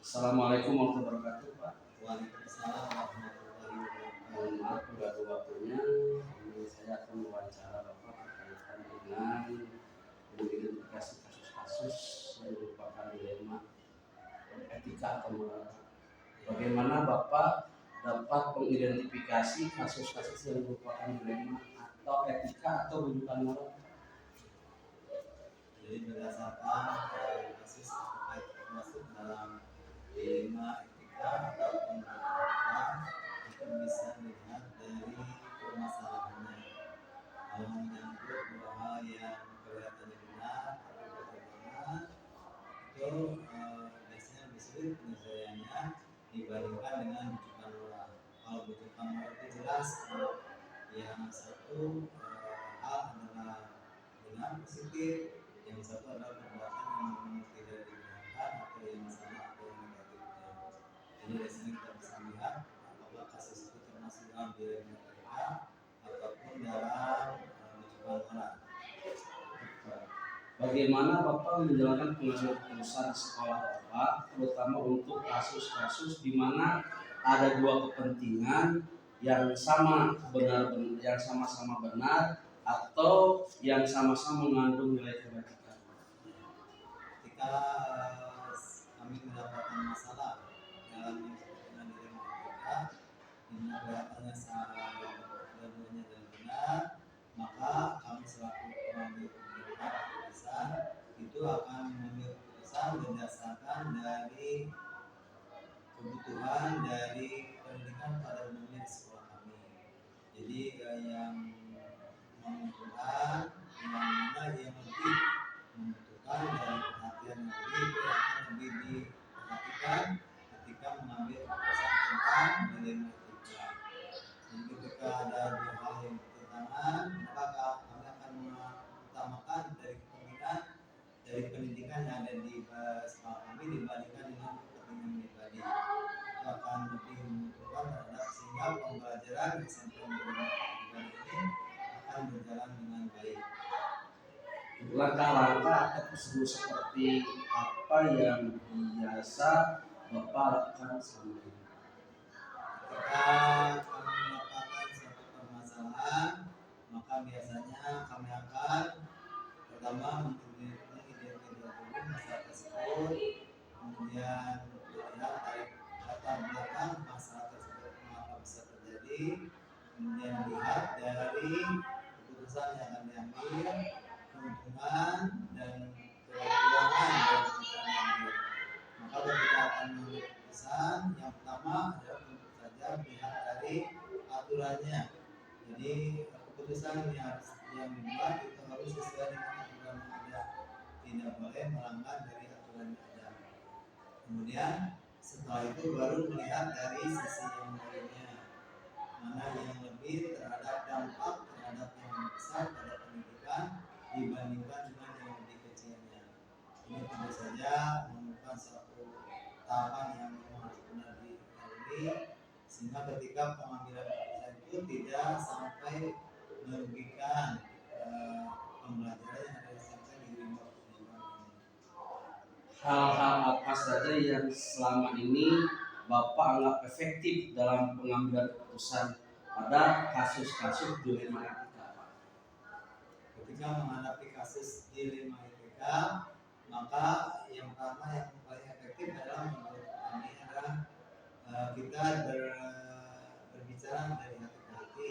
Assalamualaikum warahmatullahi wabarakatuh, Pak. Waalaikumsalam warahmatullahi wabarakatuh. Mohon maaf mengganggu waktunya. Ini saya akan mewawancara Bapak berkaitan dengan mengidentifikasi kasus-kasus yang merupakan dilema etika atau moral. Bagaimana Bapak dapat mengidentifikasi kasus-kasus yang merupakan dilema atau etika atau rujukan moral? Jadi berdasarkan kasus terkait masuk dalam dilema etika ataupun etika, kita bisa melihat dari permasalahannya. Kalau menyangkut dua hal yang kelihatannya benar tapi bertentangan, itu biasanya lebih sulit penyelesaiannya dibandingkan dengan rujukan moral. Kalau rujukan moral itu jelas, yang satu hal adalah benar positif, yang satu adalah perbuatan yang memang tidak dibenarkan atau yang salah atau yang negatifnya. Jadi dari sini kita bisa melihat apakah kasus itu termasuk dalam dilema etika ataupun dalam rujukan moral. Bagaimana Bapak menjalankan pengambilan keputusan sekolah Bapak, terutama untuk kasus-kasus di mana ada dua kepentingan yang sama-sama benar atau yang sama-sama mengandung nilai kebaikan? Ketika kami mendapatkan masalah dalam yang disebut dengan dilema etika, ini kelihatannya salah dua-duanya dan benar, maka kami selaku pengambil keputusan itu akan mengambil keputusan berdasarkan dari kebutuhan dari pendidikan pada umumnya di sekolah kami. Jadi yang membutuhkan yang mana yang lebih membutuhkan dari perhatian yang lebih itu akan lebih diperhatikan ketika mengambil keputusan tentang dilema etika. Jadi ketika ada dua hal yang bertentangan, maka kami akan mengutamakan dari kepentingan dari pendidikan yang ada di sekolah kami dibandingkan dengan kepentingan pribadi. Itu akan lebih menentukan terhadap sehingga pembelajaran SMP ini akan berjalan dengan baik. Langkah-langkah atau prosedur seperti apa yang biasa Bapak lakukan selama ini? Ketika kami mendapatkan suatu permasalahan, maka biasanya kami akan pertama mengidentifikasi masalah tersebut, kemudian melihat dari latar belakang masalah tersebut mengapa bisa terjadi, kemudian melihat dari keputusan yang akan diambil, keuntungan dan kekurangan dari keputusan yang diambil. Maka ketika akan mengambil keputusan, yang pertama adalah tentu saja melihat dari aturannya. Jadi keputusan yang dibuat itu harus sesuai dengan aturan yang ada, tidak boleh melanggar dari aturan yang ada. Kemudian setelah itu baru melihat dari sisi yang lainnya, mana yang lebih terhadap dampak terhadap yang besar pada pendidikan dibandingkan dengan yang lebih kecilnya. Ini tentu saja memerlukan suatu tahapan yang memang harus benar dilalui, sehingga ketika pengambilan keputusan itu tidak sampai merugikan pembelajaran yang ada sampai di remote ini. Hal-hal apa saja yang selama ini Bapak anggap efektif dalam pengambilan keputusan pada kasus-kasus dilema etika? Ketika menghadapi kasus dilema etika, maka yang pertama yang paling efektif adalah menurut kami adalah kita berbicara dari hati ke hati.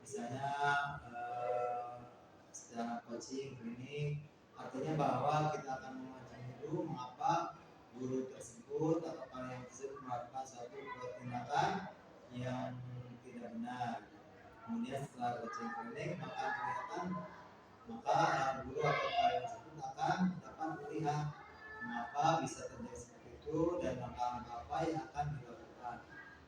Misalnya secara coaching klinik, artinya bahwa kita akan memahami dulu mengapa guru tersebut atau kalian tersebut melakukan suatu tindakan yang tidak benar. Kemudian setelah coaching klinik maka guru atau kalian tersebut akan dapat melihat mengapa bisa terjadi seperti itu dan langkah-langkah apa yang akan dilakukan.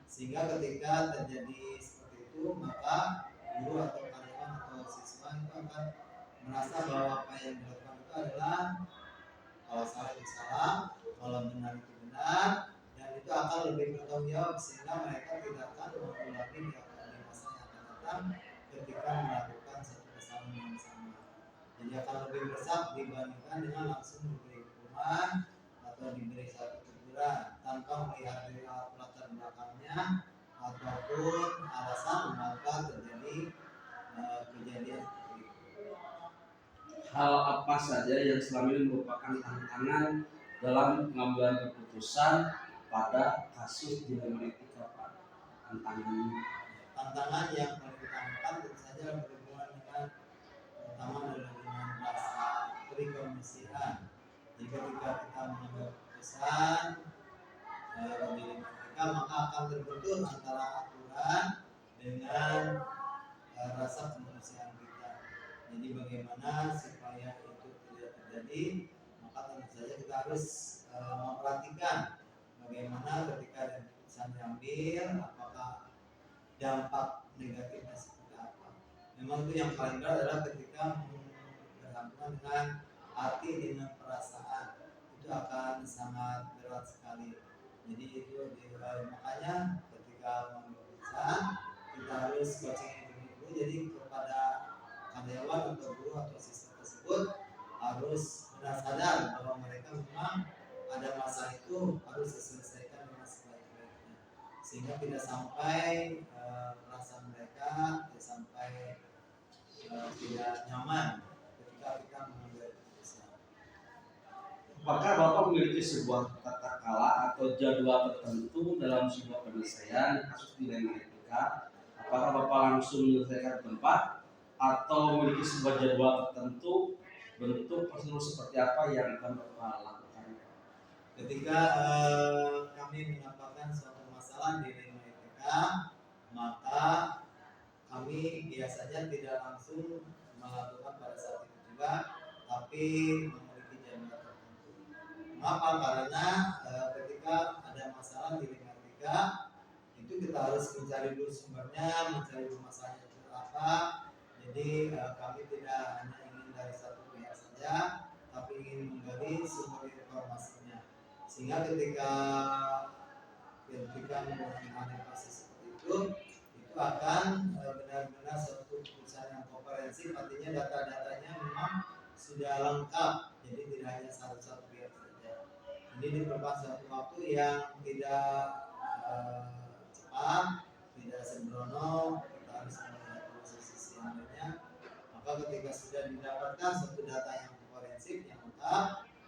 Sehingga ketika terjadi seperti itu, maka guru atau karyawan atau siswa itu akan merasa bahwa apa yang dilakukan itu adalah kalau salah itu salah, kalau benar itu benar, dan itu akan lebih bertanggung jawab sehingga mereka tidak akan mengulangi di masa yang akan datang ketika melakukan satu kesalahan yang sama. Jadi akan lebih besar dibandingkan dengan langsung diberi hukuman atau diberi satu teguran tanpa apakah melihat dari latar belakangnya ataupun alasan mengapa terjadi kejadian seperti itu. Hal apa saja yang selama ini merupakan tantangan dalam pengambilan keputusan pada kasus dilema etika, Pak? Tantangan yang paling utama tentu saja berhubungan dengan pertama adalah dengan rasa perikondisian. Jadi ketika kita mengambil keputusan di etika, maka akan terbentur antara aturan dengan rasa kemanusiaan kita. Jadi bagaimana supaya itu tidak terjadi, maka tentu saja kita harus memperhatikan bagaimana ketika ada keputusan diambil, apakah dampak negatifnya seperti apa. Memang itu yang paling berat adalah ketika berhubungan dengan hati dengan perasaan, itu akan sangat berat sekali. Jadi itu makanya ketika mengambil keputusan kita harus coaching dulu. Jadi kepada karyawan atau guru atau siswa tersebut harus benar sadar bahwa mereka memang ada masalah itu harus diselesaikan dengan sebaik-baiknya, sehingga tidak sampai perasaan mereka tidak sampai tidak nyaman ketika kita mengambil keputusan. Apakah Bapak memiliki sebuah tata kala atau jadwal tertentu dalam sebuah penyelesaian kasus dilema etika? Apakah Bapak langsung menyelesaikan tempat atau memiliki sebuah jadwal tertentu, bentuk prosedur seperti apa yang akan Bapak lakukan? Ketika kami mendapatkan suatu masalah di dilema etika, maka kami biasanya tidak langsung melakukan pada saat itu juga, tapi memiliki jadwal tertentu. Mengapa? Karena ketika ada masalah di dilema etika, itu kita harus mencari dulu sumbernya, mencari dulu masalahnya itu apa. Jadi kami tidak hanya ingin dari satu pihak saja, tapi ingin menggali sumber informasinya. Sehingga ketika menggunakan proses seperti itu akan benar-benar suatu keputusan yang komprehensif, artinya data-datanya memang sudah lengkap, jadi tidak hanya satu pihak saja. Ini diperlukan suatu waktu yang tidak cepat, tidak sembrono, kita harus melihat sisi yang lainnya. Maka ketika sudah didapatkan suatu data yang komprehensif yang lengkap,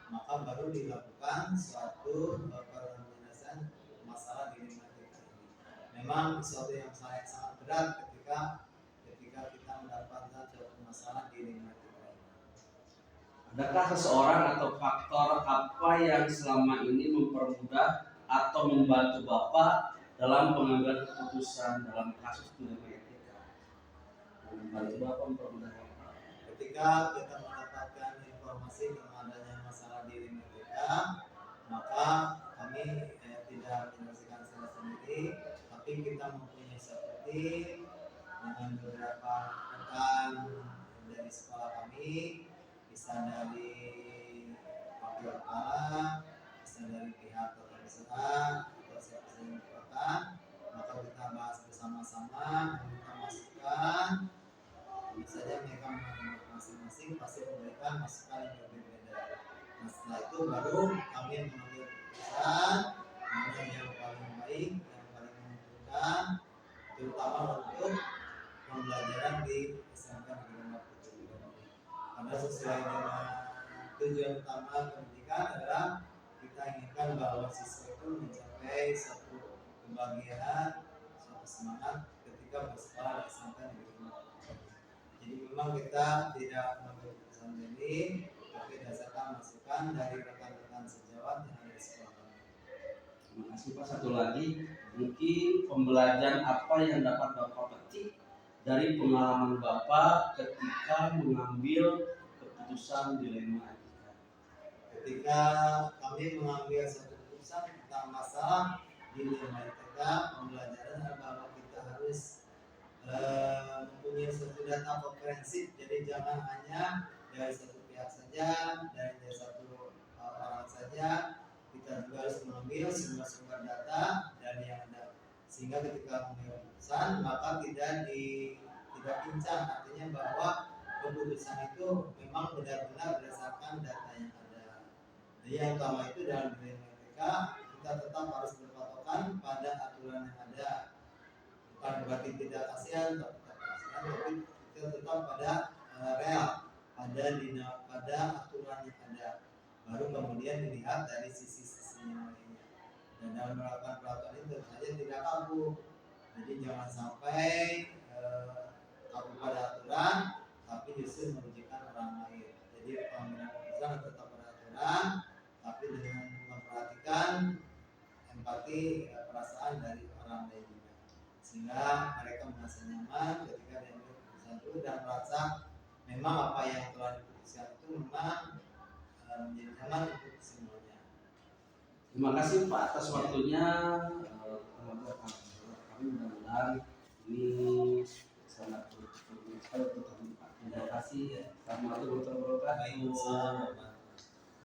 maka baru dilakukan suatu penyelesaian masalah di dilema etika ini. Memang sesuatu yang sangat berat ketika kita mendapatkan suatu masalah di dilema etika ini. Adakah seseorang atau faktor apa yang selama ini mempermudah atau membantu Bapak dalam pengambilan keputusan dalam kasus dilema etika? Membantu Bapak, mempermudah Bapak. Ketika kita mendapatkan informasi tentang adanya masalah di dilema etika, maka kami tidak menyelesaikan secara sendiri, tapi kita mempunyai satu tim dengan beberapa rekan dari sekolah kami, bisa dari wakil kepala, bisa dari pihak tata usaha atau siapa saja yang diperlukan. Maka kita bahas bersama-sama, meminta masukan. Tentu saja mereka masing-masing pasti memberikan masukan yang berbeda. Nah, setelah itu baru kami mengambil keputusan mana yang paling baik, yang paling menguntungkan, terutama untuk pembelajaran di SMK Negeri 4 Putu. Karena sesuai dengan tujuan utama pendidikan adalah kita inginkan bahwa siswa itu mencapai suatu kebahagiaan, suatu semangat ketika bersekolah di SMK Negeri 4 Putu. Jadi memang kita tidak mengambil keputusan sendiri, tapi berdasarkan masukan dari rekan-rekan sejawat yang ada di sekolah kami. Terima kasih Pak. Satu lagi, mungkin pembelajaran apa yang dapat Bapak petik dari pengalaman Bapak ketika mengambil keputusan dilema etika? Ketika kami mengambil satu keputusan tentang masalah dilema etika, pembelajaran bahwa kita harus mempunyai suatu data komprehensif. Jadi jangan hanya dari satu pihak saja, dari satu orang saja. Kita juga harus mengambil sumber-sumber data dari yang ada, sehingga ketika mengambil keputusan maka tidak pincang, artinya bahwa keputusan itu memang benar-benar berdasarkan data yang ada. Jadi yang utama itu dalam dilema etika kita tetap harus berpatokan pada aturan yang ada. Bukan berarti tidak kasihan, tapi kita tetap pada real, pada aturan yang ada. Baru kemudian dilihat dari sisi-sisinya lainnya. Dan dalam melakukan peraturan itu tentu saja tidak kabur. Jadi jangan sampai kabur pada aturan, tapi justru merugikan orang lain. Jadi pengambilan keputusan tetap pada aturan, tapi dengan memperhatikan empati perasaan dari orang lain juga, sehingga mereka merasa nyaman ketika diambil keputusan itu dan merasa memang apa yang telah diputuskan itu memang menjadi nyaman untuk semuanya. Terima kasih Pak atas waktunya. Kami mudah-mudahan ini sangat berguna sekali untuk kami Pak. Terima kasih. Assalamualaikum warahmatullahi wabarakatuh.